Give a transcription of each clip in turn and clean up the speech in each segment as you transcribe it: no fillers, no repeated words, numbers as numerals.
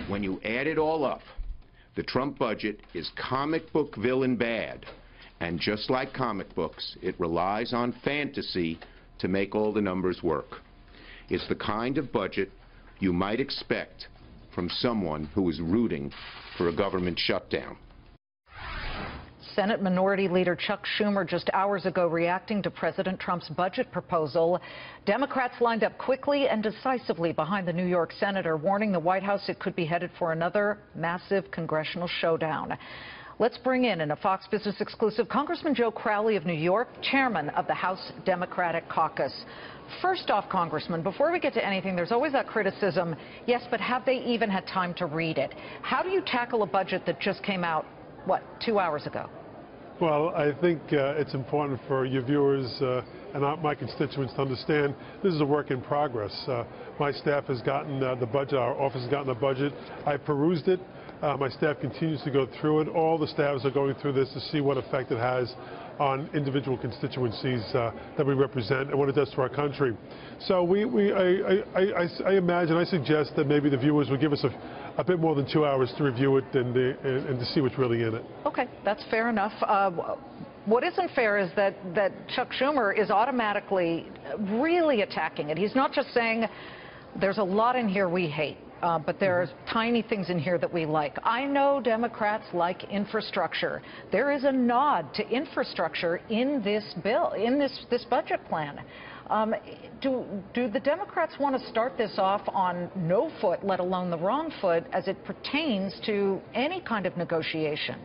When you add it all up, the Trump budget is comic book villain bad. And just like comic books, it relies on fantasy to make all the numbers work. It's the kind of budget you might expect from someone who is rooting for a government shutdown. Senate Minority Leader Chuck Schumer just hours ago reacting to President Trump's budget proposal. Democrats lined up quickly and decisively behind the New York senator, warning the White House it could be headed for another massive congressional showdown. Let's bring in a Fox Business exclusive, Congressman Joe Crowley of New York, chairman of the House Democratic Caucus. First off, Congressman, before we get to anything, there's always that criticism, yes, but have they even had time to read it? How do you tackle a budget that just came out, what, 2 hours ago? Well, I think it's important for your viewers and my constituents to understand this is a work in progress. My staff has gotten the budget, our office has gotten the budget. I perused it. My staff continues to go through it. All the staffs are going through this to see what effect it has on individual constituencies that we represent and what it does to our country. So I imagine, I suggest that maybe the viewers will give us a bit more than 2 hours to review it and to see what's really in it. Okay, that's fair enough. What isn't fair is that Chuck Schumer is automatically really attacking it. He's not just saying there's a lot in here we hate. But there's tiny things in here that we like. I know Democrats like infrastructure. There is a nod to infrastructure in this bill, in this budget plan. Do the Democrats want to start this off on no foot, let alone the wrong foot, as it pertains to any kind of negotiation?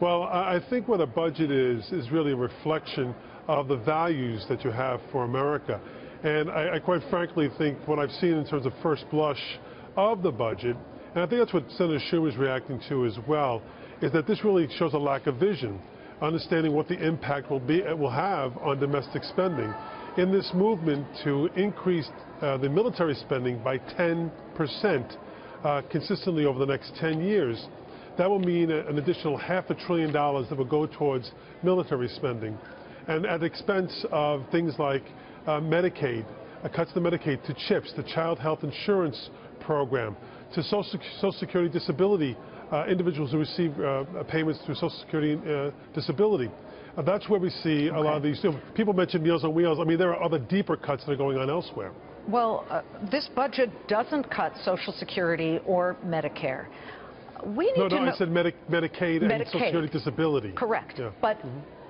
Well, I think what a budget is really a reflection of the values that you have for America. And I quite frankly think what I've seen in terms of first blush of the budget, and I think that's what Senator Schumer is reacting to as well, is that this really shows a lack of vision, understanding what the impact will have on domestic spending. In this movement to increase the military spending by 10% consistently over the next 10 years, that will mean an additional $500 billion that will go towards military spending, and at the expense of things like Medicaid, cuts to Medicaid, to CHIPS, the Child Health Insurance Program, to Social Security disability, individuals who receive payments through Social Security disability. That's where we see a lot of these. People mention Meals on Wheels. I mean, there are other deeper cuts that are going on elsewhere. Well, this budget doesn't cut Social Security or Medicare. We need to know. I said Medicaid and Social Security disability. Correct. Yeah. But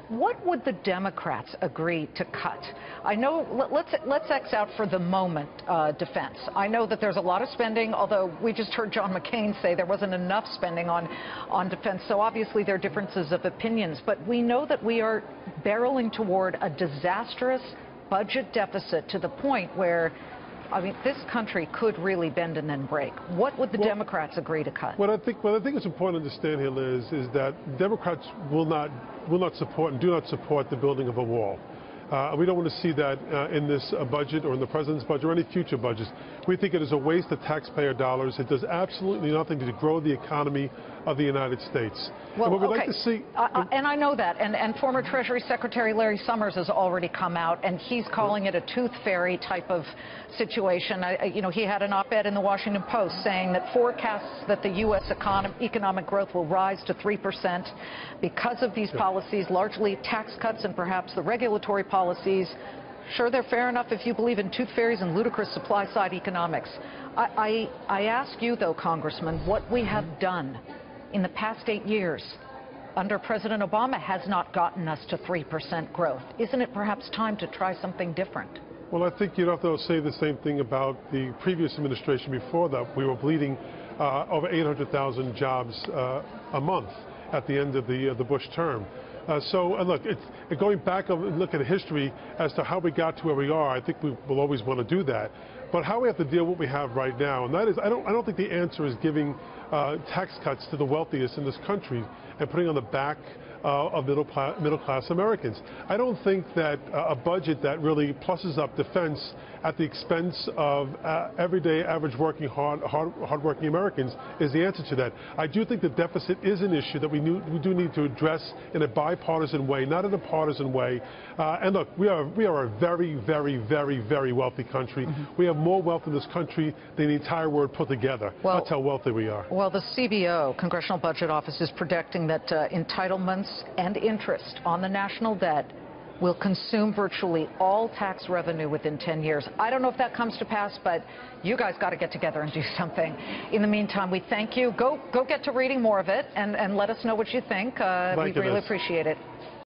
what would the Democrats agree to cut? I know, let's X out for the moment defense. I know that there's a lot of spending, although we just heard John McCain say there wasn't enough spending on defense, so obviously there are differences of opinions. But we know that we are barreling toward a disastrous budget deficit to the point where, I mean, this country could really bend and then break. What would the Democrats agree to cut? What I think is important to understand here, Liz, is that Democrats will not support and do not support the building of a wall. We don't want to see that in this budget or in the president's budget or any future budgets. We think it is a waste of taxpayer dollars. It does absolutely nothing to grow the economy of the United States. Well, and what we'd like to see, and I know that, and former Treasury Secretary Larry Summers has already come out, and he's calling it a tooth fairy type of situation. You know, he had an op-ed in the Washington Post saying that forecasts that the U.S. economic growth will rise to 3% because of these policies, largely tax cuts and perhaps the regulatory policies. Sure, they're fair enough if you believe in tooth fairies and ludicrous supply-side economics. I ask you, though, Congressman, what we have done in the past 8 years under President Obama has not gotten us to 3% growth. Isn't it perhaps time to try something different? Well, I think you'd have to say the same thing about the previous administration before that. We were bleeding over 800,000 jobs a month at the end of the Bush term. Look, going back and look at history as to how we got to where we are, I think we will always want to do that. But how we have to deal with what we have right now, and that is, I don't think the answer is giving tax cuts to the wealthiest in this country and putting on the back of middle-class Americans. I don't think that a budget that really pluses up defense at the expense of everyday, average working, hard-working Americans is the answer to that. I do think the deficit is an issue that we do need to address in a bipartisan way, not in a partisan way. And look, we are a very, very, very, very wealthy country. We have more wealth in this country than the entire world put together. Well, that's how wealthy we are. Well, the CBO, Congressional Budget Office, is predicting that entitlements and interest on the national debt will consume virtually all tax revenue within 10 years. I don't know if that comes to pass, but you guys got to get together and do something. In the meantime, we thank you. Go get to reading more of it and let us know what you think. We really appreciate it.